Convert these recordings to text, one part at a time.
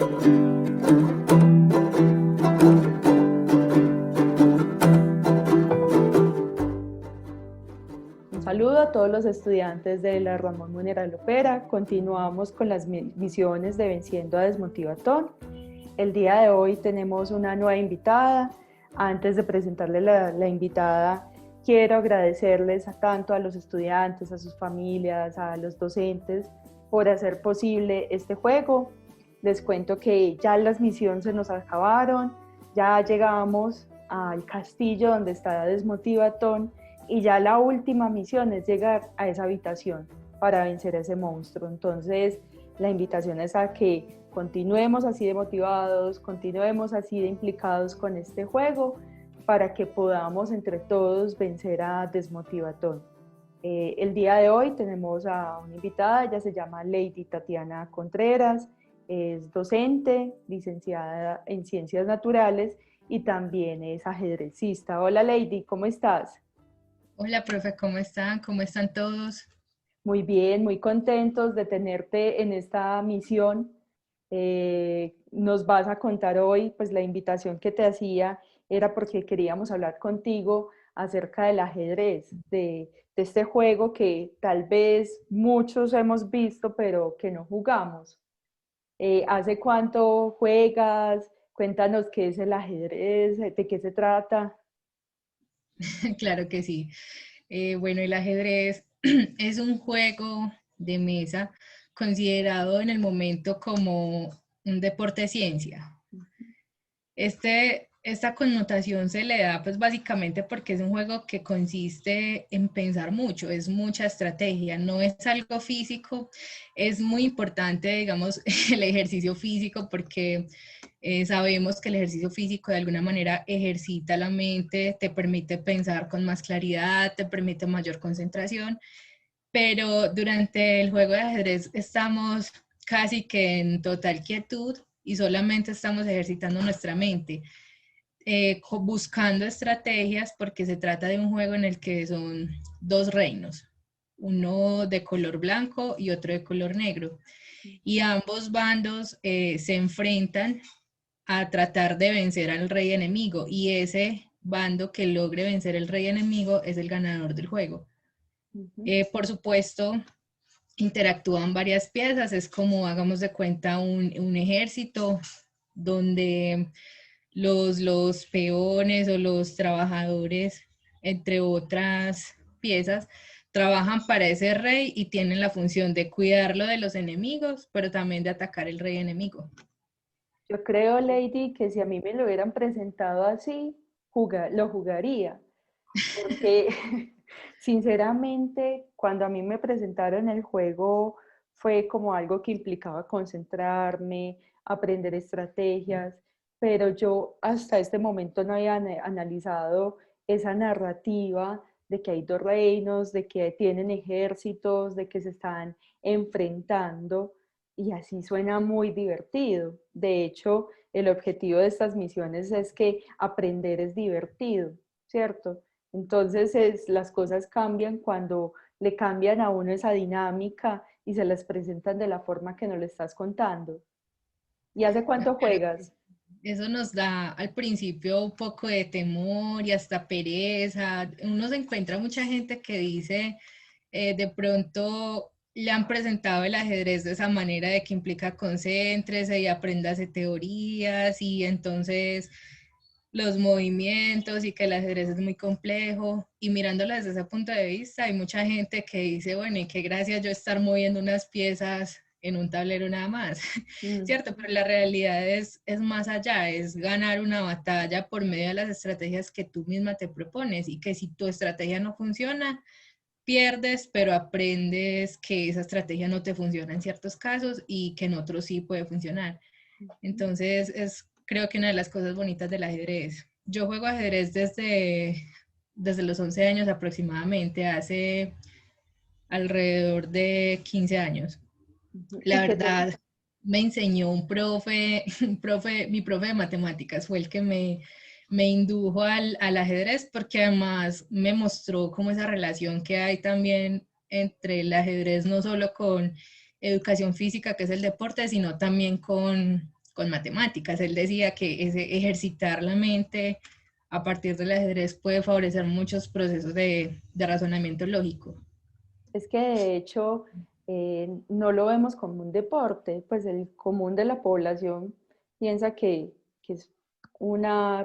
Un saludo a todos los estudiantes de la Ramón Munera Lopera. Continuamos con las misiones de Venciendo a Desmotivatón. El día de hoy tenemos una nueva invitada. Antes de presentarle la invitada, quiero agradecerles tanto a los estudiantes, a sus familias, a los docentes por hacer posible este juego. Les cuento que ya las misiones se nos acabaron, ya llegamos al castillo donde está Desmotivatón y ya la última misión es llegar a esa habitación para vencer a ese monstruo. Entonces, la invitación es a que continuemos así de motivados, continuemos así de implicados con este juego para que podamos entre todos vencer a Desmotivatón. El día de hoy tenemos a una invitada, ella se llama Lady Tatiana Contreras, es docente, licenciada en Ciencias Naturales y también es ajedrecista. Hola Lady, ¿cómo estás? Hola, profe, ¿cómo están? ¿Cómo están todos? Muy bien, muy contentos de tenerte en esta misión. Nos vas a contar hoy, pues la invitación que te hacía era porque queríamos hablar contigo acerca del ajedrez, de este juego que tal vez muchos hemos visto, pero que no jugamos. ¿Hace cuánto juegas? Cuéntanos qué es el ajedrez, de qué se trata. Claro que sí. Bueno, el ajedrez es un juego de mesa considerado en el momento como un deporte de ciencia. Esta connotación se le da pues básicamente porque es un juego que consiste en pensar mucho, es mucha estrategia, no es algo físico. Es muy importante, digamos, el ejercicio físico porque sabemos que el ejercicio físico de alguna manera ejercita la mente, te permite pensar con más claridad, te permite mayor concentración, pero durante el juego de ajedrez estamos casi que en total quietud y solamente estamos ejercitando nuestra mente, buscando estrategias porque se trata de un juego en el que son dos reinos, uno de color blanco y otro de color negro. Y ambos bandos se enfrentan a tratar de vencer al rey enemigo y ese bando que logre vencer el rey enemigo es el ganador del juego. Por supuesto, interactúan varias piezas, es como, hagamos de cuenta, un ejército donde los peones o los trabajadores, entre otras piezas, trabajan para ese rey y tienen la función de cuidarlo de los enemigos, pero también de atacar el rey enemigo. Yo creo, Lady, que si a mí me lo hubieran presentado así, lo jugaría, porque sinceramente cuando a mí me presentaron el juego fue como algo que implicaba concentrarme, aprender estrategias, pero yo hasta este momento no había analizado esa narrativa de que hay dos reinos, de que tienen ejércitos, de que se están enfrentando y así suena muy divertido. De hecho, el objetivo de estas misiones es que aprender es divertido, ¿cierto? Entonces las cosas cambian cuando le cambian a uno esa dinámica y se las presentan de la forma que nos lo estás contando. ¿Y hace cuánto juegas? Eso nos da al principio un poco de temor y hasta pereza. Uno se encuentra mucha gente que dice, de pronto le han presentado el ajedrez de esa manera de que implica concéntrese y apréndase teorías y entonces los movimientos y que el ajedrez es muy complejo. Y mirándolo desde ese punto de vista, hay mucha gente que dice, bueno, y qué gracia yo estar moviendo unas piezas en un tablero nada más, Mm. ¿cierto? Pero la realidad es más allá, es ganar una batalla por medio de las estrategias que tú misma te propones y que si tu estrategia no funciona, pierdes, pero aprendes que esa estrategia no te funciona en ciertos casos y que en otros sí puede funcionar. Entonces, creo que una de las cosas bonitas del ajedrez. Yo juego ajedrez desde los 11 años aproximadamente, hace alrededor de 15 años. La ¿Y qué te, verdad, me enseñó mi profe de matemáticas fue el que me indujo al ajedrez porque además me mostró como esa relación que hay también entre el ajedrez, no solo con educación física, que es el deporte, sino también con con matemáticas. Él decía que ejercitar la mente a partir del ajedrez puede favorecer muchos procesos de razonamiento lógico. Es que de hecho no lo vemos como un deporte, pues el común de la población piensa que es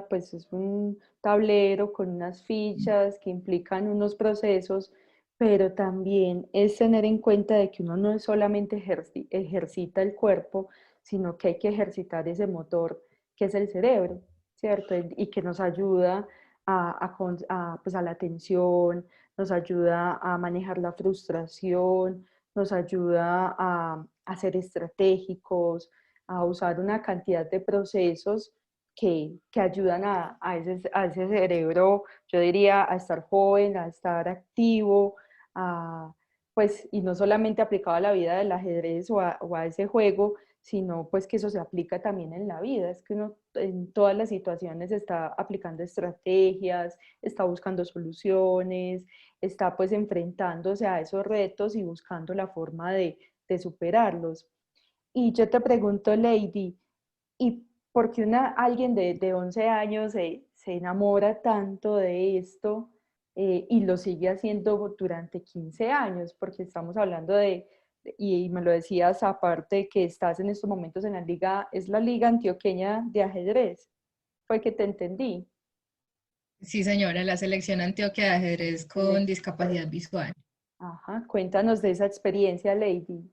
pues es un tablero con unas fichas que implican unos procesos, pero también es tener en cuenta de que uno no es solamente ejercita el cuerpo, sino que hay que ejercitar ese motor que es el cerebro, ¿cierto? Y que nos ayuda pues a la atención, nos ayuda a manejar la frustración, nos ayuda a ser estratégicos, a usar una cantidad de procesos que ayudan a ese cerebro, yo diría, a estar joven, a estar activo, pues, y no solamente aplicado a la vida del ajedrez o a ese juego, sino pues que eso se aplica también en la vida, es que uno en todas las situaciones está aplicando estrategias, está buscando soluciones, está pues enfrentándose a esos retos y buscando la forma de superarlos. Y yo te pregunto, Lady, ¿y por qué alguien de 11 años se enamora tanto de esto y lo sigue haciendo durante 15 años? Porque estamos hablando y me lo decías aparte que estás en estos momentos en la liga, es la Liga Antioqueña de Ajedrez. Fue que te entendí. Sí, señora, la selección Antioquia de ajedrez con discapacidad visual. Ajá, cuéntanos de esa experiencia, Lady.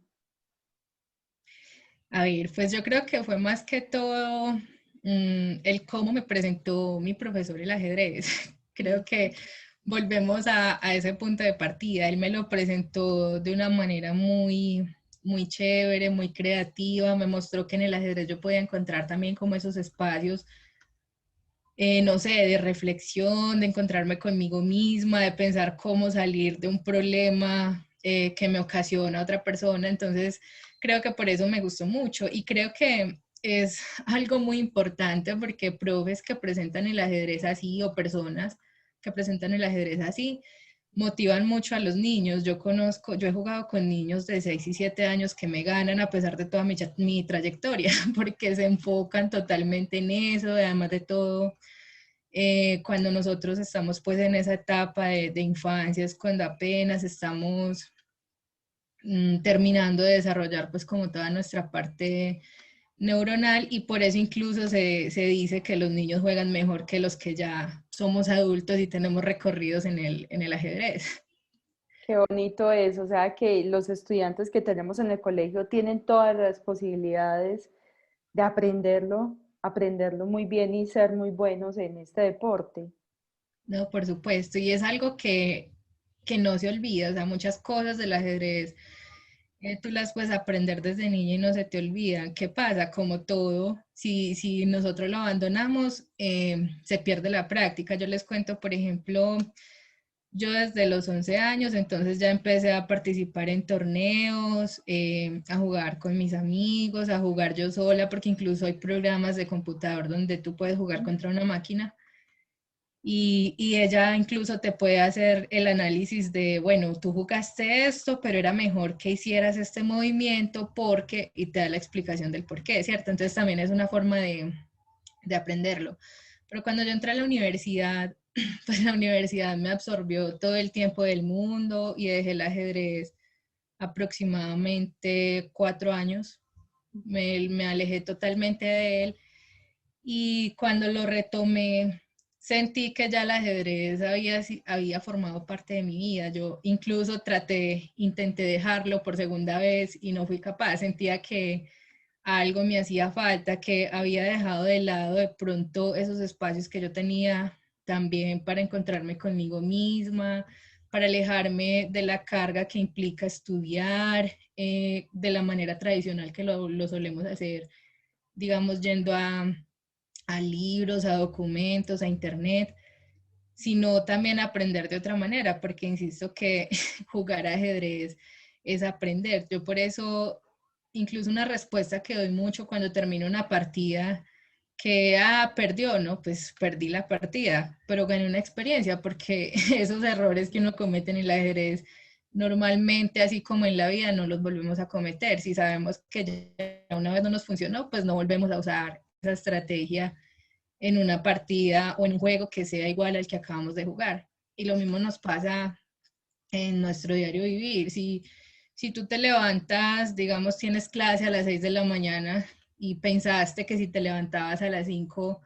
A ver, pues yo creo que fue más que todo el cómo me presentó mi profesor el ajedrez. Creo que volvemos a ese punto de partida. Él me lo presentó de una manera muy chévere, muy creativa. Me mostró que en el ajedrez yo podía encontrar también como esos espacios, no sé, de reflexión, de encontrarme conmigo misma, de pensar cómo salir de un problema que me ocasiona otra persona. Entonces, creo que por eso me gustó mucho y creo que es algo muy importante porque profes que presentan el ajedrez así o personas que presentan el ajedrez así motivan mucho a los niños. Yo he jugado con niños de 6 y 7 años que me ganan a pesar de toda mi trayectoria, porque se enfocan totalmente en eso, además de todo. Cuando nosotros estamos pues en esa etapa de infancia es cuando apenas estamos terminando de desarrollar pues como toda nuestra parte neuronal y por eso incluso se dice que los niños juegan mejor que los que ya somos adultos y tenemos recorridos en el ajedrez. Qué bonito es, o sea que los estudiantes que tenemos en el colegio tienen todas las posibilidades de aprenderlo muy bien y ser muy buenos en este deporte. No, por supuesto, y es algo que no se olvida, o sea, muchas cosas del ajedrez tú las puedes aprender desde niña y no se te olvidan. ¿Qué pasa? Como todo, si nosotros lo abandonamos, se pierde la práctica. Yo les cuento, por ejemplo, yo desde los 11 años, entonces ya empecé a participar en torneos, a jugar con mis amigos, a jugar yo sola, porque incluso hay programas de computador donde tú puedes jugar contra una máquina. Y ella incluso te puede hacer el análisis de, bueno, tú jugaste esto, pero era mejor que hicieras este movimiento porque, y te da la explicación del por qué, ¿cierto? Entonces también es una forma de aprenderlo. Pero cuando yo entré a la universidad, pues la universidad me absorbió todo el tiempo del mundo y dejé el ajedrez aproximadamente 4 años. Me alejé totalmente de él y cuando lo retomé, sentí que ya el ajedrez había formado parte de mi vida. Yo incluso intenté dejarlo por segunda vez y no fui capaz. Sentía que algo me hacía falta, que había dejado de lado de pronto esos espacios que yo tenía también para encontrarme conmigo misma, para alejarme de la carga que implica estudiar de la manera tradicional que lo solemos hacer, digamos, yendo a libros, a documentos, a internet, sino también aprender de otra manera, porque insisto que jugar ajedrez es aprender. Yo por eso, incluso una respuesta que doy mucho cuando termino una partida, que, perdió, ¿no? Pues perdí la partida, pero gané una experiencia, porque esos errores que uno comete en el ajedrez normalmente, así como en la vida, no los volvemos a cometer. Si sabemos que ya una vez no nos funcionó, pues no volvemos a usar esa estrategia en una partida o en un juego que sea igual al que acabamos de jugar. Y lo mismo nos pasa en nuestro diario vivir. Si tú te levantas, digamos, tienes clase a las 6 de la mañana y pensaste que si te levantabas a las 5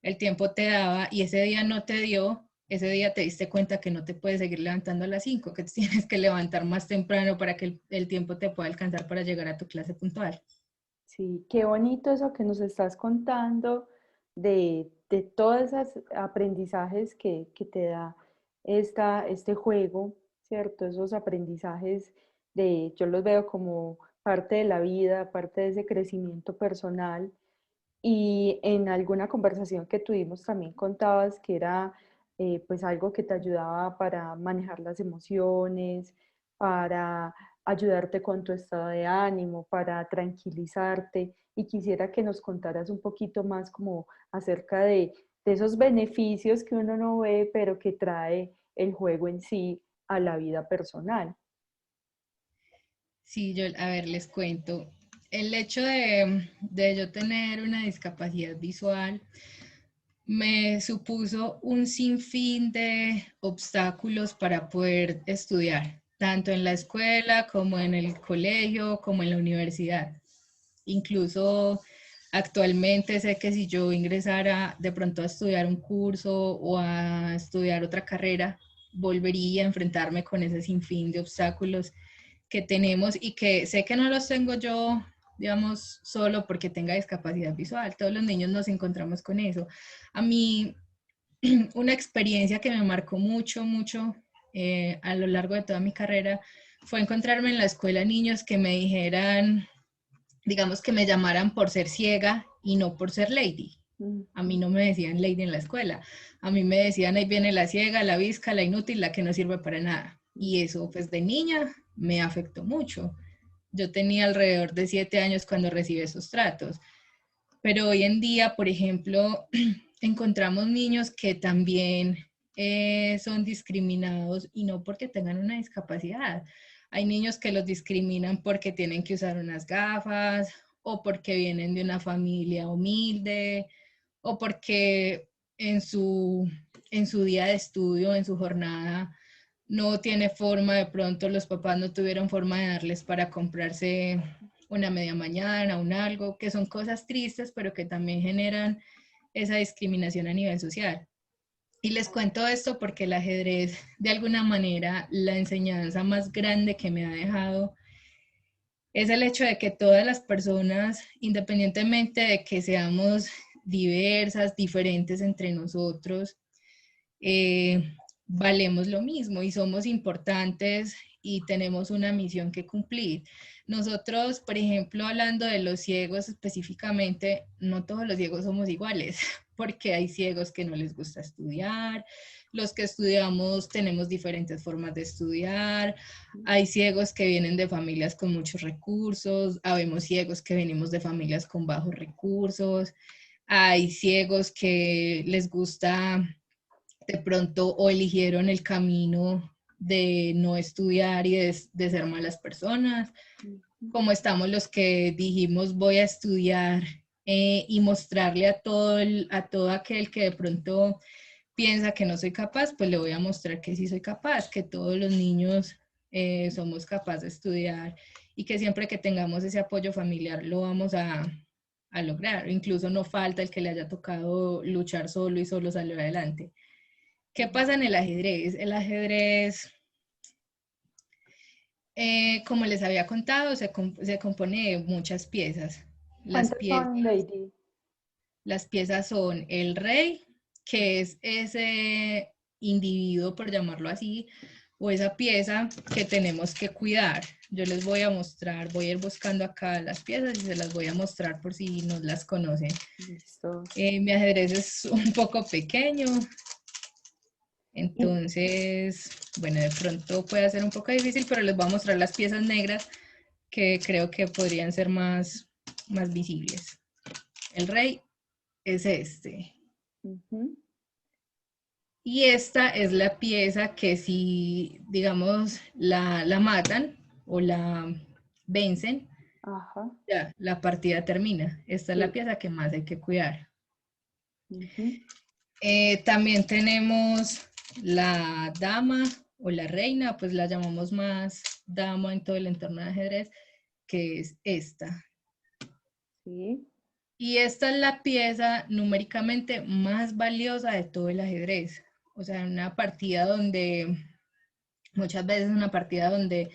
el tiempo te daba y ese día no te dio, ese día te diste cuenta que no te puedes seguir levantando a las 5, que tienes que levantar más temprano para que el tiempo te pueda alcanzar para llegar a tu clase puntual. Sí, qué bonito eso que nos estás contando de todos esos aprendizajes que te da este juego, ¿cierto? Esos aprendizajes yo los veo como parte de la vida, parte de ese crecimiento personal. Y en alguna conversación que tuvimos también contabas que era pues algo que te ayudaba para manejar las emociones, para ayudarte con tu estado de ánimo, para tranquilizarte. Y quisiera que nos contaras un poquito más como acerca de esos beneficios que uno no ve, pero que trae el juego en sí a la vida personal. Sí, yo, a ver, les cuento. El hecho de yo tener una discapacidad visual me supuso un sinfín de obstáculos para poder estudiar, tanto en la escuela como en el colegio, como en la universidad. Incluso actualmente sé que si yo ingresara de pronto a estudiar un curso o a estudiar otra carrera, volvería a enfrentarme con ese sinfín de obstáculos que tenemos y que sé que no los tengo yo, digamos, solo porque tenga discapacidad visual. Todos los niños nos encontramos con eso. A mí, una experiencia que me marcó mucho, mucho a lo largo de toda mi carrera fue encontrarme en la escuela niños que me dijeran, digamos, que me llamaran por ser ciega y no por ser lady. A mí no me decían lady en la escuela. A mí me decían, ahí viene la ciega, la visca, la inútil, la que no sirve para nada. Y eso, pues de niña, me afectó mucho. Yo tenía alrededor de 7 años cuando recibí esos tratos. Pero hoy en día, por ejemplo, encontramos niños que también son discriminados y no porque tengan una discapacidad. Hay niños que los discriminan porque tienen que usar unas gafas o porque vienen de una familia humilde o porque en su, en su día de estudio, en su jornada, no tiene forma, de pronto los papás no tuvieron forma de darles para comprarse una media mañana, un algo, que son cosas tristes, pero que también generan esa discriminación a nivel social. Y les cuento esto porque el ajedrez, de alguna manera, la enseñanza más grande que me ha dejado es el hecho de que todas las personas, independientemente de que seamos diversas, diferentes entre nosotros, valemos lo mismo y somos importantes y tenemos una misión que cumplir. Nosotros, por ejemplo, hablando de los ciegos específicamente, no todos los ciegos somos iguales, porque hay ciegos que no les gusta estudiar, los que estudiamos tenemos diferentes formas de estudiar, hay ciegos que vienen de familias con muchos recursos, habemos ciegos que venimos de familias con bajos recursos, hay ciegos que les gusta de pronto o eligieron el camino de no estudiar y de ser malas personas, como estamos los que dijimos voy a estudiar y mostrarle a todo aquel que de pronto piensa que no soy capaz, pues le voy a mostrar que sí soy capaz, que todos los niños somos capaces de estudiar y que siempre que tengamos ese apoyo familiar lo vamos a lograr. Incluso no falta el que le haya tocado luchar solo y solo salió adelante. ¿Qué pasa en el ajedrez? El ajedrez, como les había contado, se compone de muchas piezas. Las ¿Cuántos piezas, son, Lady? las piezas son el rey, que es ese individuo, por llamarlo así, o esa pieza que tenemos que cuidar. Yo les voy a mostrar, voy a ir buscando acá las piezas y se las voy a mostrar por si no las conocen. Listo. Mi ajedrez es un poco pequeño, Y entonces, bueno, de pronto puede ser un poco difícil, pero les voy a mostrar las piezas negras que creo que podrían ser más visibles. El rey es este. ujú, Y esta es la pieza que si, digamos, la matan o la vencen, Ajá, ya, la partida termina. Esta es la sí. pieza que más hay que cuidar. Ujú. También tenemos la dama o la reina, pues la llamamos más dama en todo el entorno de ajedrez, que es esta. Sí. Y esta es la pieza numéricamente más valiosa de todo el ajedrez. O sea, una partida donde, muchas veces una partida donde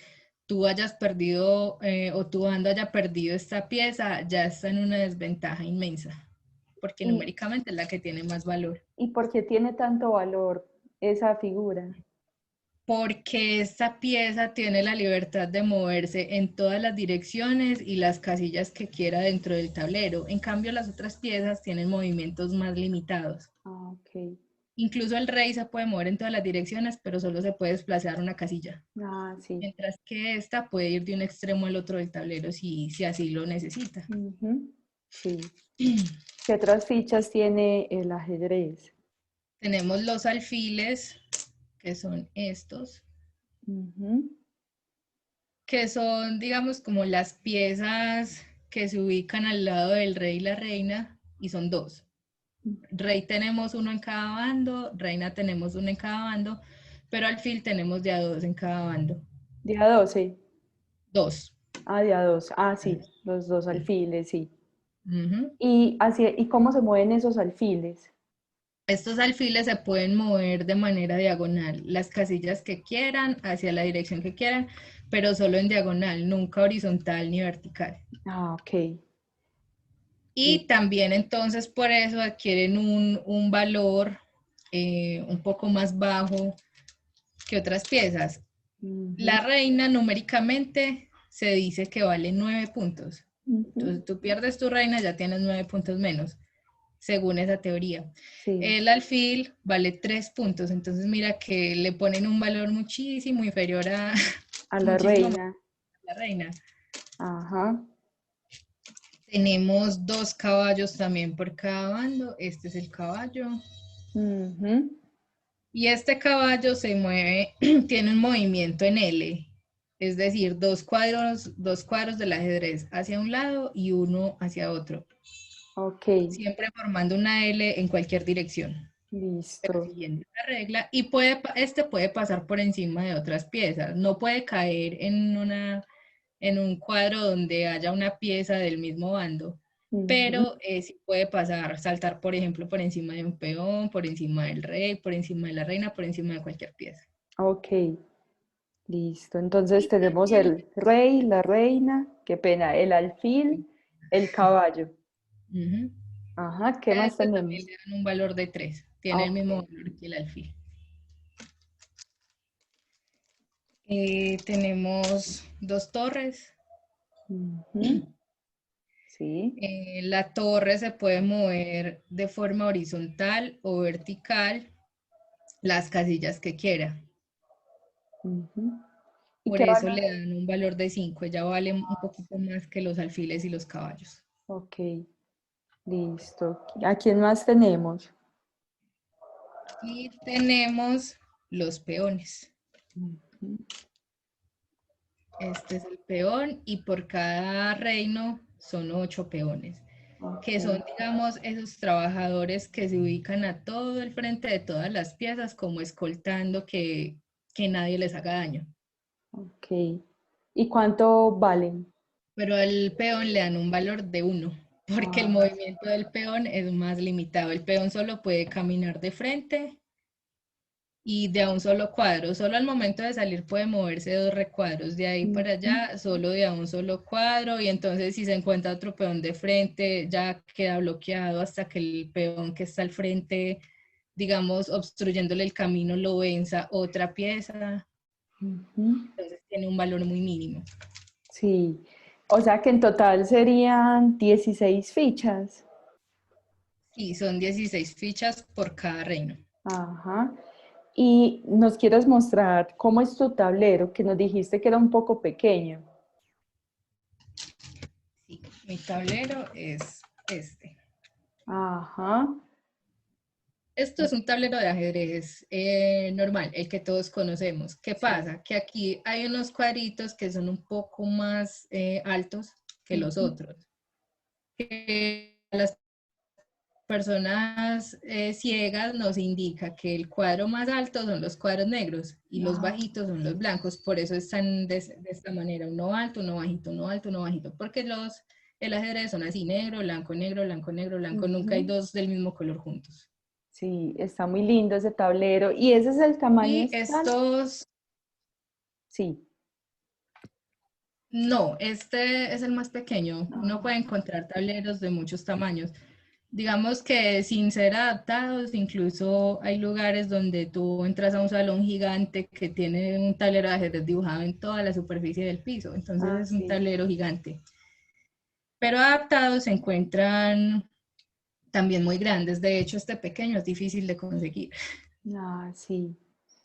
tú hayas perdido o tu bando haya perdido esta pieza, ya está en una desventaja inmensa, porque ¿Y, numéricamente es la que tiene más valor. y por qué tiene tanto valor esa figura? Porque esta pieza tiene la libertad de moverse en todas las direcciones y las casillas que quiera dentro del tablero. En cambio, las otras piezas tienen movimientos más limitados. Ah, ok. Incluso el rey se puede mover en todas las direcciones, pero solo se puede desplazar una casilla. Ah, sí. Mientras que esta puede ir de un extremo al otro del tablero si así lo necesita. Ujú. Sí. ¿Qué otras fichas tiene el ajedrez? Tenemos los alfiles, que son estos, Ujú. que son, digamos, como las piezas que se ubican al lado del rey y la reina, y son dos. Rey tenemos uno en cada bando, reina tenemos uno en cada bando, pero alfil tenemos de a dos en cada bando. Día 12. Dos. Ah, día 2. Ah, sí, los dos alfiles, sí. Ujú. ¿Y cómo se mueven esos alfiles? Estos alfiles se pueden mover de manera diagonal, las casillas que quieran, hacia la dirección que quieran, pero solo en diagonal, nunca horizontal ni vertical. Ah, ok. Y también entonces por eso adquieren un valor un poco más bajo que otras piezas. Ujú, La reina numéricamente se dice que vale 9 puntos. ujú. Entonces tú pierdes tu reina, ya tienes 9 puntos menos, según esa teoría. Sí, El alfil vale 3 puntos, entonces mira que le ponen un valor muchísimo inferior a a la muchísimo más reina. a la reina. Ajá. Tenemos dos caballos también por cada bando. Este es el caballo. Ujú. Y este caballo se mueve, tiene un movimiento en L, es decir, dos cuadros del ajedrez hacia un lado y uno hacia otro, Ok, siempre formando una L en cualquier dirección, pero listo. siguiendo la regla. Y este puede pasar por encima de otras piezas, no puede caer en un cuadro donde haya una pieza del mismo bando, Ujú. pero sí puede pasar, saltar, por ejemplo, por encima de un peón, por encima del rey, por encima de la reina, por encima de cualquier pieza. Ok, listo. Entonces Y tenemos también, el rey, la reina, qué pena, el alfil, el caballo. ujú, Ajá, ¿qué a más este también tenemos? le dan un valor de 3, tiene el Ok. mismo valor que el alfil. Tenemos dos torres. Ujú. Sí. La torre se puede mover de forma horizontal o vertical, las casillas que quiera. Ujú. ¿Y Por qué eso valor? le dan un valor de 5. Ella vale un poquito más que los alfiles y los caballos. Ok, listo. ¿A quién más tenemos? Y tenemos los peones. Ujú. Este es el peón y por cada reino son 8 peones, Ok. que son, digamos, esos trabajadores que se ubican a todo el frente de todas las piezas, como escoltando que nadie les haga daño. Ok. ¿Y cuánto valen? Pero al peón le dan un valor de 1, porque el Ah, movimiento del peón es más limitado. El peón solo puede caminar de frente y de a un solo cuadro. Solo al momento de salir puede moverse dos recuadros. De ahí para ujú. allá, solo de a un solo cuadro. Y entonces si se encuentra otro peón de frente, ya queda bloqueado hasta que el peón que está al frente, digamos, obstruyéndole el camino, lo venza otra pieza. Ujú. Entonces tiene un valor muy mínimo. Sí. O sea que en total serían 16 fichas. Y son 16 fichas por cada reino. Ajá. Y nos quieres mostrar cómo es tu tablero, que nos dijiste que era un poco pequeño. Sí, mi tablero es este. Ajá. Esto es un tablero de ajedrez normal, el que todos conocemos. ¿Qué Sí. pasa? Que aquí hay unos cuadritos que son un poco más altos que los Ujú. otros. Que las personas ciegas nos indica que el cuadro más alto son los cuadros negros y los Ah, bajitos son los blancos. Por eso están de esta manera, uno alto, uno bajito, uno alto, uno bajito. Porque el ajedrez son así, negro, blanco, negro, blanco, negro, blanco. Nunca hay ujú. dos del mismo color juntos. Sí, está muy lindo ese tablero. ¿Y ese es el tamaño Y estándar? estos, Sí. no, este es el más pequeño. Uno puede Ah, encontrar tableros de muchos tamaños. Digamos que sin ser adaptados, incluso hay lugares donde tú entras a un salón gigante que tiene un tablero de ajedrez dibujado en toda la superficie del piso. Entonces ah, es un sí. tablero gigante. Pero adaptados se encuentran también muy grandes. De hecho, este pequeño es difícil de conseguir. Ah, sí.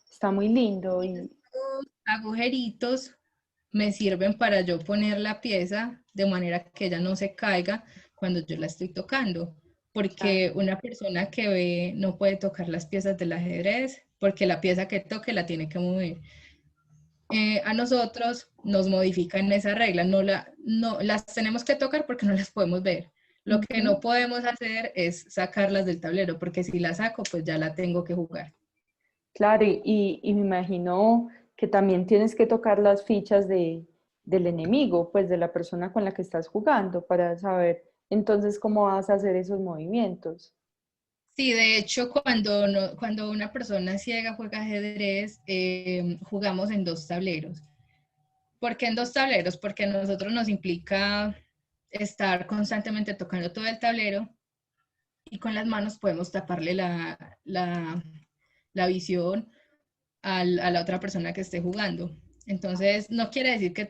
Está muy lindo Y y estos agujeritos me sirven para yo poner la pieza de manera que ella no se caiga cuando yo la estoy tocando, claro. porque una persona que ve no puede tocar las piezas del ajedrez, porque la pieza que toque la tiene que mover. A nosotros nos modifican esa regla, no las tenemos que tocar porque no las podemos ver. Lo que Ujú. no podemos hacer es sacarlas del tablero, porque si la saco, pues ya la tengo que jugar. Claro, y me imagino que también tienes que tocar las fichas del enemigo, pues de la persona con la que estás jugando, para saber entonces cómo vas a hacer esos movimientos. Sí, de hecho, cuando una persona ciega juega ajedrez, jugamos en dos tableros. ¿Por qué en dos tableros? Porque a nosotros nos implica estar constantemente tocando todo el tablero y con las manos podemos taparle la visión a la otra persona que esté jugando. Entonces, no quiere decir que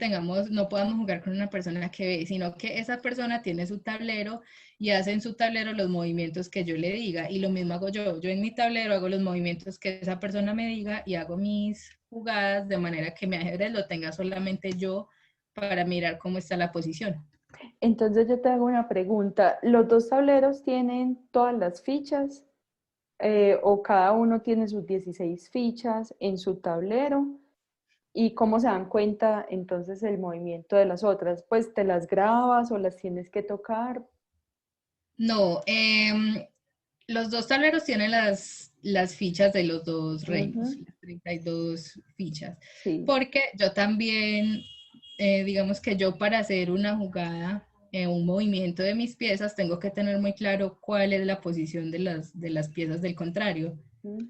no podamos jugar con una persona que ve, sino que esa persona tiene su tablero y hace en su tablero los movimientos que yo le diga. Y lo mismo hago yo. Yo en mi tablero hago los movimientos que esa persona me diga y hago mis jugadas de manera que mi ajedrez lo tenga solamente yo para mirar cómo está la posición. Entonces yo te hago una pregunta, ¿los dos tableros tienen todas las fichas o cada uno tiene sus 16 fichas en su tablero? ¿Y cómo se dan cuenta entonces el movimiento de las otras? Pues te las grabas o las tienes que tocar. No, los dos tableros tienen las fichas de los dos reinos, Ujú. las 32 fichas, Sí, porque yo también, digamos que yo para hacer una jugada, un movimiento de mis piezas, tengo que tener muy claro cuál es la posición de las piezas del contrario. mm,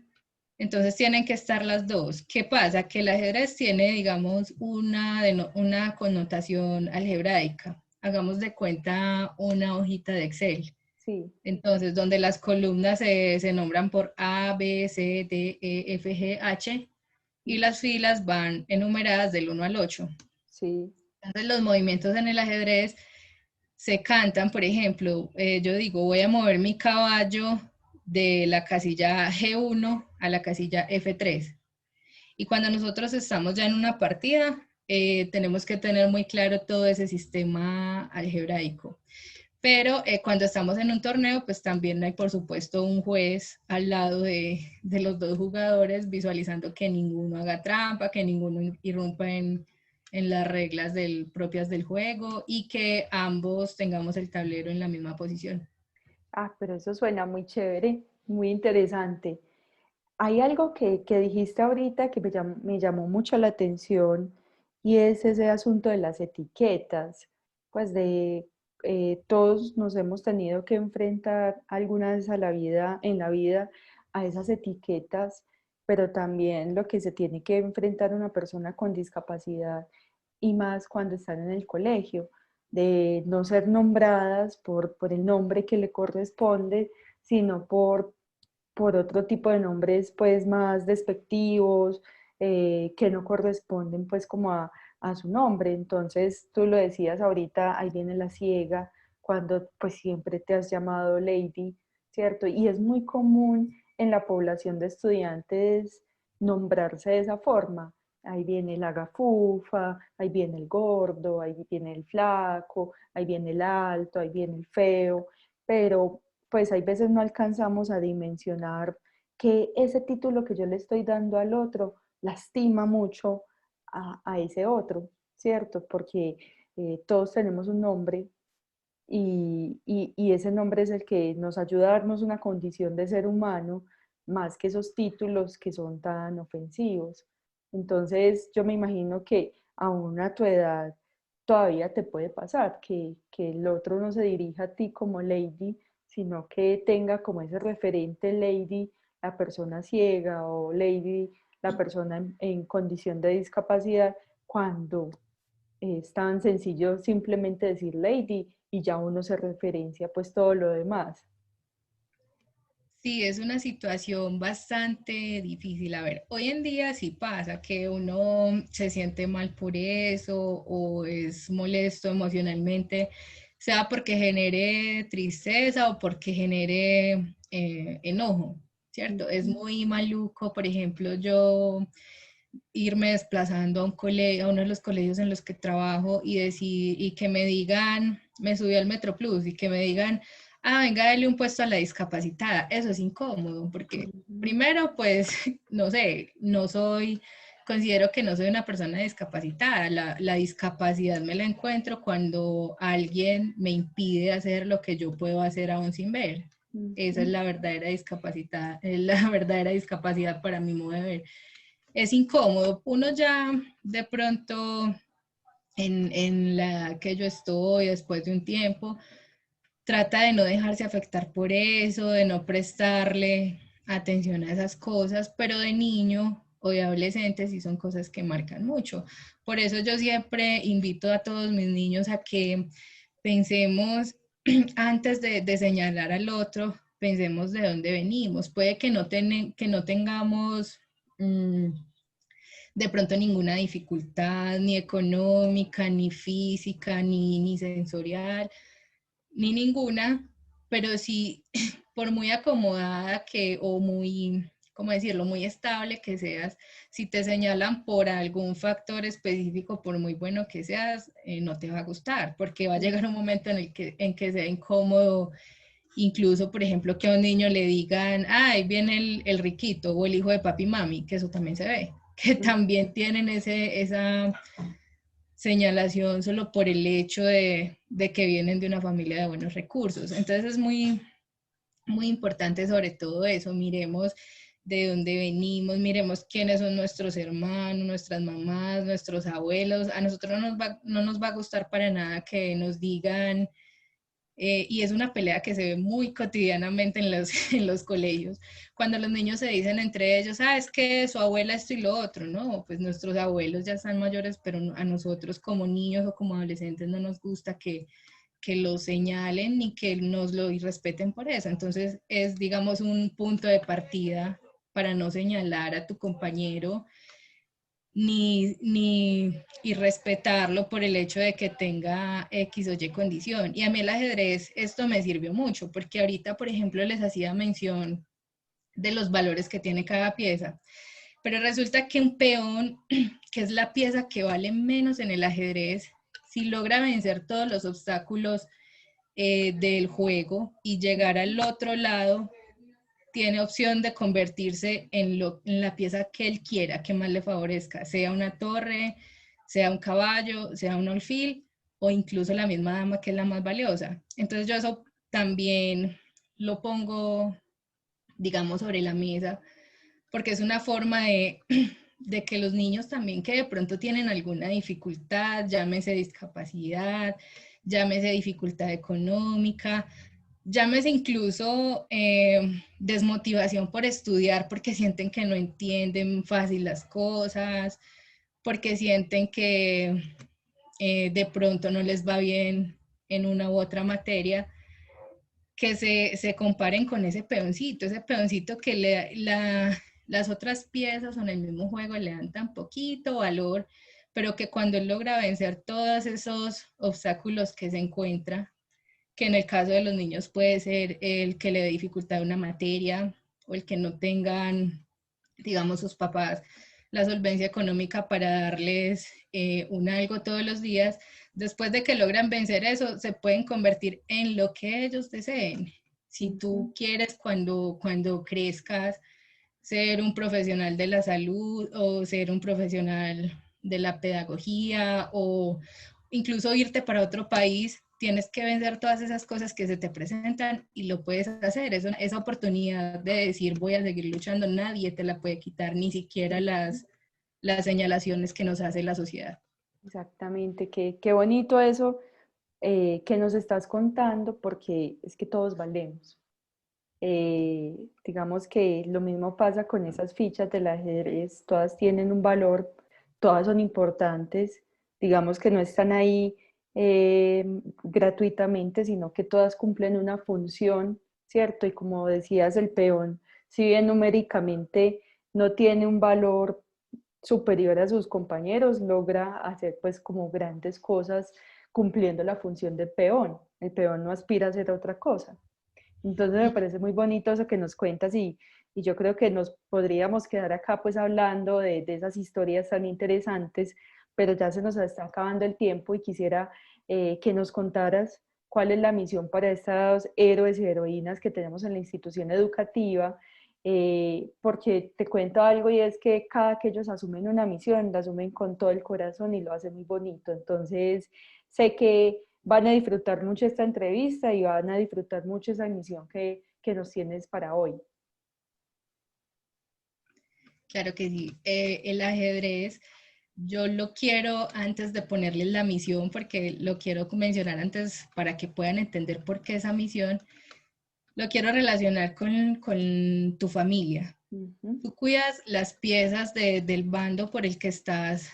Entonces tienen que estar las dos. ¿Qué pasa? Que el ajedrez tiene, digamos, una connotación algebraica. Hagamos de cuenta una hojita de Excel. sí, Entonces, donde las columnas se nombran por A, B, C, D, E, F, G, H y mm, las filas van enumeradas del 1 al 8. sí, Entonces, los movimientos en el ajedrez se cantan, por ejemplo, yo digo, voy a mover mi caballo de la casilla G1 a la casilla F3. Y cuando nosotros estamos ya en una partida, tenemos que tener muy claro todo ese sistema algebraico. Pero cuando estamos en un torneo, pues también hay, por supuesto, un juez al lado de los dos jugadores, visualizando que ninguno haga trampa, que ninguno irrumpa en las reglas propias del juego y que ambos tengamos el tablero en la misma posición. ah, pero eso suena muy chévere, muy interesante. Hay algo que dijiste ahorita que me llamó mucho la atención y es ese asunto de las etiquetas, pues de todos nos hemos tenido que enfrentar alguna vez a la vida, en la vida a esas etiquetas, pero también lo que se tiene que enfrentar una persona con discapacidad y más cuando están en el colegio, de no ser nombradas por el nombre que le corresponde, sino por otro tipo de nombres pues más despectivos, que no corresponden pues como a su nombre. Entonces tú lo decías ahorita, ahí viene la ciega, cuando pues siempre te has llamado Lady, ¿cierto? Y es muy común en la población de estudiantes nombrarse de esa forma. Ahí viene la gafufa, ahí viene el gordo, ahí viene el flaco, ahí viene el alto, ahí viene el feo, pero pues hay veces no alcanzamos a dimensionar que ese título que yo le estoy dando al otro lastima mucho a ese otro, ¿cierto? Porque todos tenemos un nombre y ese nombre es el que nos ayuda a darnos una condición de ser humano, más que esos títulos que son tan ofensivos. Entonces yo me imagino que aún a tu edad todavía te puede pasar que el otro no se dirija a ti como lady, sino que tenga como ese referente lady, la persona ciega o lady, la persona en condición de discapacidad, cuando es tan sencillo simplemente decir lady y ya uno se referencia pues todo lo demás. Sí, es una situación bastante difícil. A ver, hoy en día sí pasa que uno se siente mal por eso o es molesto emocionalmente, sea porque genere tristeza o porque genere enojo, ¿cierto? Es Ujú. muy maluco, por ejemplo, yo irme desplazando a un colegio, a uno de los colegios en los que trabajo y que me digan, me subí al Metro Plus y que me digan, ah, venga, dale un puesto a la discapacitada. Eso es incómodo porque Ujú. primero, pues, no sé, considero que no soy una persona discapacitada. La discapacidad me la encuentro cuando alguien me impide hacer lo que yo puedo hacer aún sin ver. Esa es Ujú. la verdadera discapacidad, la verdadera discapacidad para mi modo de ver. Es incómodo. Uno ya de pronto en la que yo estoy después de un tiempo, trata de no dejarse afectar por eso, de no prestarle atención a esas cosas, pero de niño o de adolescente sí son cosas que marcan mucho. Por eso yo siempre invito a todos mis niños a que pensemos antes de señalar al otro, pensemos de dónde venimos. Puede que no tengamos de pronto ninguna dificultad, ni económica, ni física, ni sensorial, ni ninguna, pero sí, por muy acomodada que, o muy, ¿cómo decirlo?, muy estable que seas, si te señalan por algún factor específico, por muy bueno que seas, no te va a gustar, porque va a llegar un momento en que sea incómodo, incluso, por ejemplo, que a un niño le digan, ah, ahí viene el riquito o el hijo de papi y mami, que eso también se ve, que también tienen esa señalación solo por el hecho de que vienen de una familia de buenos recursos. Entonces es muy importante sobre todo eso, miremos de dónde venimos, miremos quiénes son nuestros hermanos, nuestras mamás, nuestros abuelos. A nosotros no nos va a gustar para nada que nos digan, y es una pelea que se ve muy cotidianamente en en los colegios, cuando los niños se dicen entre ellos, ah, es que su abuela esto y lo otro, ¿no? Pues nuestros abuelos ya están mayores, pero a nosotros como niños o como adolescentes no nos gusta que lo señalen ni que nos lo irrespeten por eso. Entonces es, digamos, un punto de partida para no señalar a tu compañero y respetarlo por el hecho de que tenga X o Y condición. Y a mí el ajedrez esto me sirvió mucho, porque ahorita, por ejemplo, les hacía mención de los valores que tiene cada pieza, pero resulta que un peón, que es la pieza que vale menos en el ajedrez, si logra vencer todos los obstáculos del juego y llegar al otro lado, tiene opción de convertirse en la pieza que él quiera, que más le favorezca, sea una torre, sea un caballo, sea un alfil o incluso la misma dama que es la más valiosa. Entonces yo eso también lo pongo, digamos, sobre la mesa, porque es una forma de que los niños también que de pronto tienen alguna dificultad, llámese discapacidad, llámese dificultad económica, llámese incluso desmotivación por estudiar porque sienten que no entienden fácil las cosas, porque sienten que de pronto no les va bien en una u otra materia, que se comparen con ese peoncito que las otras piezas o en el mismo juego le dan tan poquito valor, pero que cuando él logra vencer todos esos obstáculos que se encuentra, que en el caso de los niños puede ser el que le dé dificultad a una materia o el que no tengan, digamos, sus papás la solvencia económica para darles un algo todos los días, después de que logran vencer eso, se pueden convertir en lo que ellos deseen, Si tú quieres cuando crezcas ser un profesional de la salud o ser un profesional de la pedagogía o incluso irte para otro país, tienes que vencer todas esas cosas que se te presentan y lo puedes hacer. Esa oportunidad de decir voy a seguir luchando, nadie te la puede quitar, ni siquiera las señalaciones que nos hace la sociedad. Exactamente, qué bonito eso que nos estás contando, porque es que todos valemos. Digamos que lo mismo pasa con esas fichas del ajedrez, todas tienen un valor, todas son importantes, digamos que no están ahí gratuitamente, sino que todas cumplen una función, ¿cierto? Y como decías, el peón, si bien numéricamente no tiene un valor superior a sus compañeros, logra hacer pues como grandes cosas cumpliendo la función de peón. El peón no aspira a hacer otra cosa. Entonces me parece muy bonito eso que nos cuentas y yo creo que nos podríamos quedar acá pues hablando de esas historias tan interesantes, pero ya se nos está acabando el tiempo y quisiera que nos contaras cuál es la misión para estos héroes y heroínas que tenemos en la institución educativa, porque te cuento algo y es que cada que ellos asumen una misión, la asumen con todo el corazón y lo hacen muy bonito. Entonces sé que van a disfrutar mucho esta entrevista y van a disfrutar mucho esa emisión que nos tienes para hoy. Claro que sí. El ajedrez, yo lo quiero antes de ponerles la misión, porque lo quiero mencionar antes para que puedan entender por qué esa misión, lo quiero relacionar con tu familia. Tú cuidas las piezas del bando por el que estás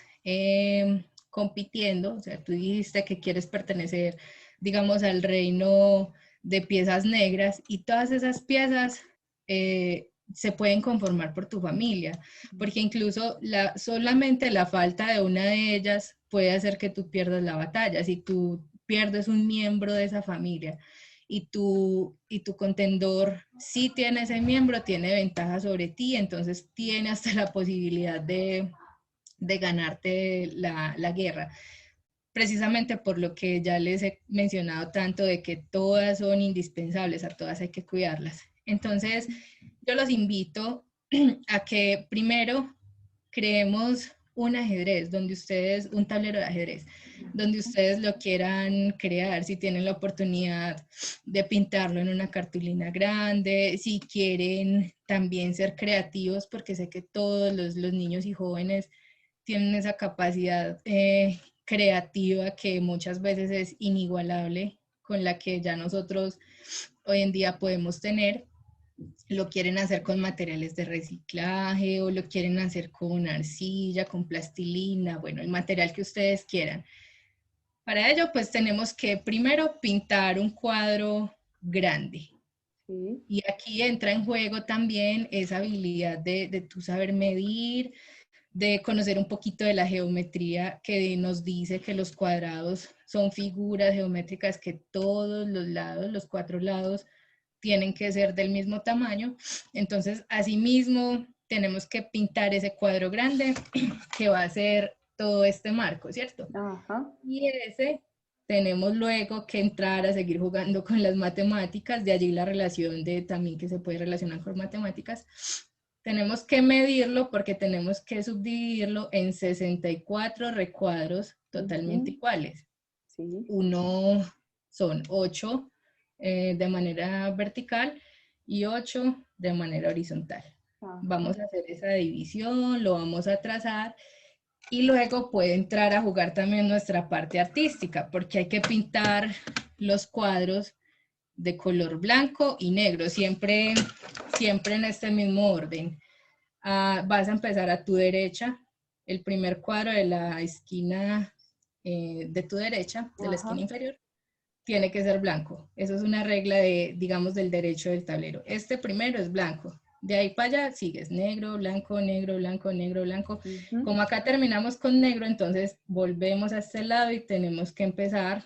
compitiendo, o sea, tú dijiste que quieres pertenecer, digamos, al reino de piezas negras y todas esas piezas se pueden conformar por tu familia, porque incluso solamente la falta de una de ellas puede hacer que tú pierdas la batalla. Si tú pierdes un miembro de esa familia y tu contendor sí tiene ese miembro, tiene ventaja sobre ti, entonces tiene hasta la posibilidad de ganarte la guerra. Precisamente por lo que ya les he mencionado tanto de que todas son indispensables, a todas hay que cuidarlas. Entonces, yo los invito a que primero creemos un ajedrez, donde ustedes, un tablero de ajedrez, donde ustedes lo quieran crear, si tienen la oportunidad de pintarlo en una cartulina grande, si quieren también ser creativos, porque sé que todos los niños y jóvenes tienen esa capacidad creativa que muchas veces es inigualable con la que ya nosotros hoy en día podemos tener. Lo quieren hacer con materiales de reciclaje o lo quieren hacer con arcilla, con plastilina, bueno, el material que ustedes quieran. Para ello, pues tenemos que primero pintar un cuadro grande. Sí. Y aquí entra en juego también esa habilidad de tú saber medir, de conocer un poquito de la geometría que nos dice que los cuadrados son figuras geométricas que todos los lados, los 4 lados, tienen que ser del mismo tamaño. Entonces, asimismo, tenemos que pintar ese cuadro grande que va a ser todo este marco, ¿cierto? Ajá. Y ese tenemos luego que entrar a seguir jugando con las matemáticas, de allí la relación de también que se puede relacionar con matemáticas. Tenemos que medirlo porque tenemos que subdividirlo en 64 recuadros totalmente iguales. Sí. Uno son 8 de manera vertical y 8 de manera horizontal. Ajá. Vamos a hacer esa división, lo vamos a trazar y luego puede entrar a jugar también nuestra parte artística, porque hay que pintar los cuadros de color blanco y negro, siempre en este mismo orden. Vas a empezar a tu derecha, el primer cuadro de la esquina de tu derecha, de la esquina inferior, tiene que ser blanco. Eso es una regla de, digamos, del derecho del tablero. Este primero es blanco. De ahí para allá sigues negro, blanco, negro, blanco, negro, blanco. Como acá terminamos con negro, entonces volvemos a este lado y tenemos que empezar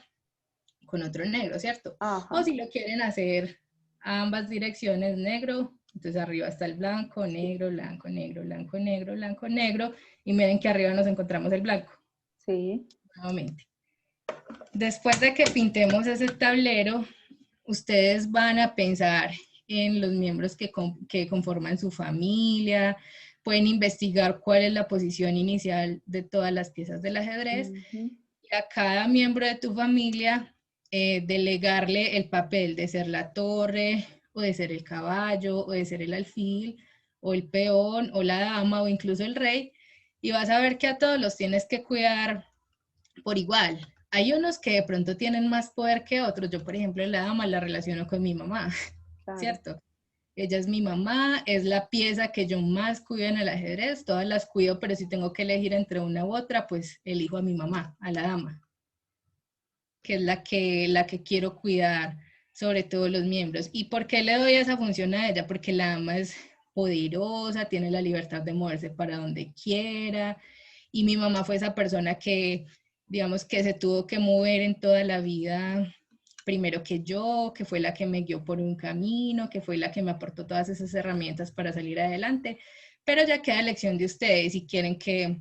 con otro negro, ¿cierto? Ajá. O si lo quieren hacer a ambas direcciones, negro, entonces arriba está el blanco, negro, blanco, negro, blanco, negro, blanco, negro, y miren que arriba nos encontramos el blanco. Sí. Nuevamente. Después de que pintemos ese tablero, ustedes van a pensar en los miembros que conforman su familia, pueden investigar cuál es la posición inicial de todas las piezas del ajedrez, y a cada miembro de tu familia delegarle el papel de ser la torre, o de ser el caballo, o de ser el alfil, o el peón, o la dama, o incluso el rey, y vas a ver que a todos los tienes que cuidar por igual. Hay unos que de pronto tienen más poder que otros. Yo, por ejemplo, la dama la relaciono con mi mamá, Claro. ¿cierto? Ella es mi mamá, es la pieza que yo más cuido en el ajedrez, todas las cuido, pero si tengo que elegir entre una u otra, pues elijo a mi mamá, a la dama, que es la que quiero cuidar sobre todos los miembros. ¿Y por qué le doy esa función a ella? Porque la dama es poderosa, tiene la libertad de moverse para donde quiera, y mi mamá fue esa persona que, digamos, que se tuvo que mover en toda la vida primero que yo, que fue la que me guió por un camino, que fue la que me aportó todas esas herramientas para salir adelante, pero ya queda elección de ustedes si quieren que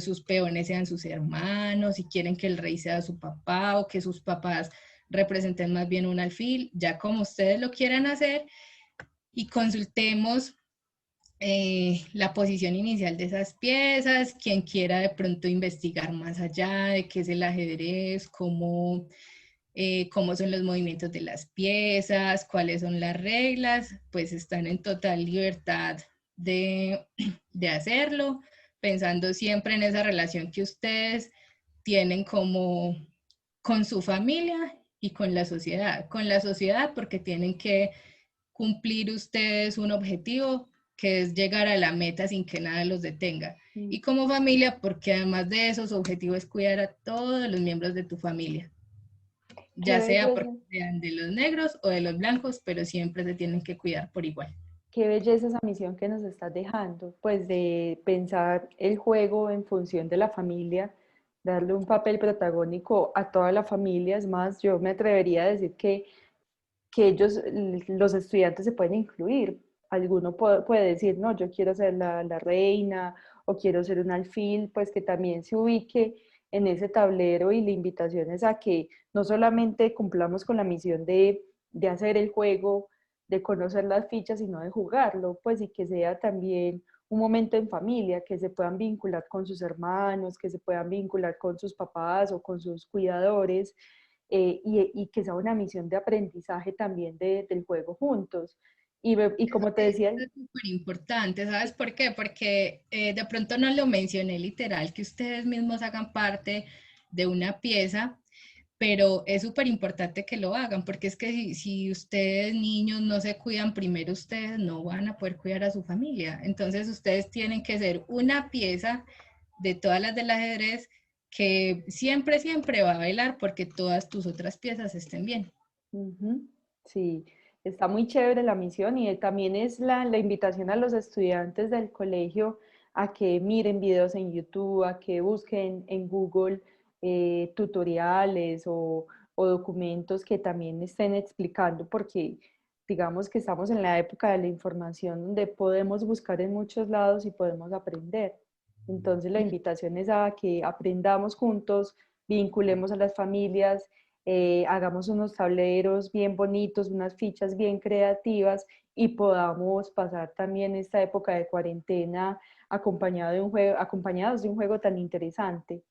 sus peones sean sus hermanos, si quieren que el rey sea su papá o que sus papás representen más bien un alfil, ya como ustedes lo quieran hacer, y consultemos la posición inicial de esas piezas, quien quiera de pronto investigar más allá de qué es el ajedrez, cómo son los movimientos de las piezas, cuáles son las reglas, pues están en total libertad de hacerlo, pensando siempre en esa relación que ustedes tienen como con su familia y con la sociedad. Con la sociedad porque tienen que cumplir ustedes un objetivo que es llegar a la meta sin que nada los detenga. Y como familia, porque además de eso, su objetivo es cuidar a todos los miembros de tu familia, ya sea porque sean de los negros o de los blancos, pero siempre se tienen que cuidar por igual. Qué belleza esa misión que nos estás dejando, pues de pensar el juego en función de la familia, darle un papel protagónico a toda la familia. Es más, yo me atrevería a decir que ellos, los estudiantes se pueden incluir. Alguno puede decir, no, yo quiero ser la reina o quiero ser un alfil, pues que también se ubique en ese tablero, y la invitación es a que no solamente cumplamos con la misión de hacer el juego, de conocer las fichas, sino de jugarlo, pues, y que sea también un momento en familia, que se puedan vincular con sus hermanos, que se puedan vincular con sus papás o con sus cuidadores, y que sea una misión de aprendizaje también del juego juntos. Y como te decía... Es súper importante, ¿sabes por qué? Porque de pronto no lo mencioné literal, que ustedes mismos hagan parte de una pieza, pero es súper importante que lo hagan, porque es que si ustedes niños no se cuidan primero, ustedes no van a poder cuidar a su familia. Entonces ustedes tienen que ser una pieza de todas las del ajedrez que siempre, siempre va a velar porque todas tus otras piezas estén bien. Sí, está muy chévere la misión, y también es la invitación a los estudiantes del colegio a que miren videos en YouTube, a que busquen en Google tutoriales o documentos que también estén explicando, porque digamos que estamos en la época de la información donde podemos buscar en muchos lados y podemos aprender. Entonces la invitación es a que aprendamos juntos, vinculemos a las familias, hagamos unos tableros bien bonitos, unas fichas bien creativas, y podamos pasar también esta época de cuarentena acompañados de un juego tan interesante.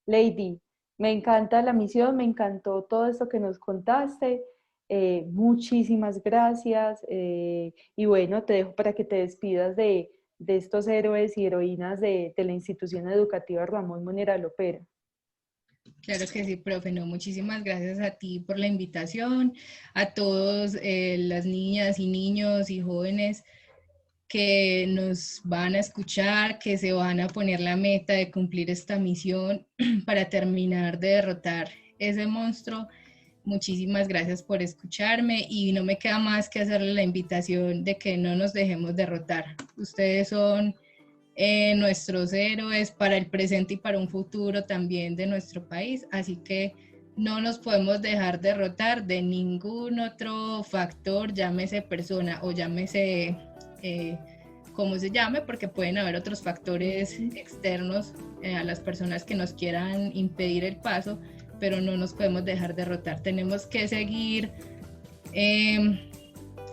Lady, me encanta la misión, me encantó todo esto que nos contaste. Muchísimas gracias, y bueno, te dejo para que te despidas de estos héroes y heroínas de la institución educativa Ramón Monera Lopera. Claro que sí, profe. No, muchísimas gracias a ti por la invitación, a todos las niñas y niños y jóvenes que nos van a escuchar, que se van a poner la meta de cumplir esta misión para terminar de derrotar ese monstruo. Muchísimas gracias por escucharme, y no me queda más que hacerle la invitación de que no nos dejemos derrotar. Ustedes son nuestros héroes para el presente y para un futuro también de nuestro país, así que no nos podemos dejar derrotar de ningún otro factor, llámese persona o llámese como se llame, porque pueden haber otros factores externos a las personas que nos quieran impedir el paso, pero no nos podemos dejar derrotar. Tenemos que seguir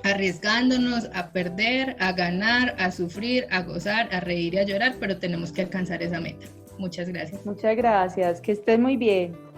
arriesgándonos a perder, a ganar, a sufrir, a gozar, a reír y a llorar, pero tenemos que alcanzar esa meta. Muchas gracias. Muchas gracias, que estés muy bien.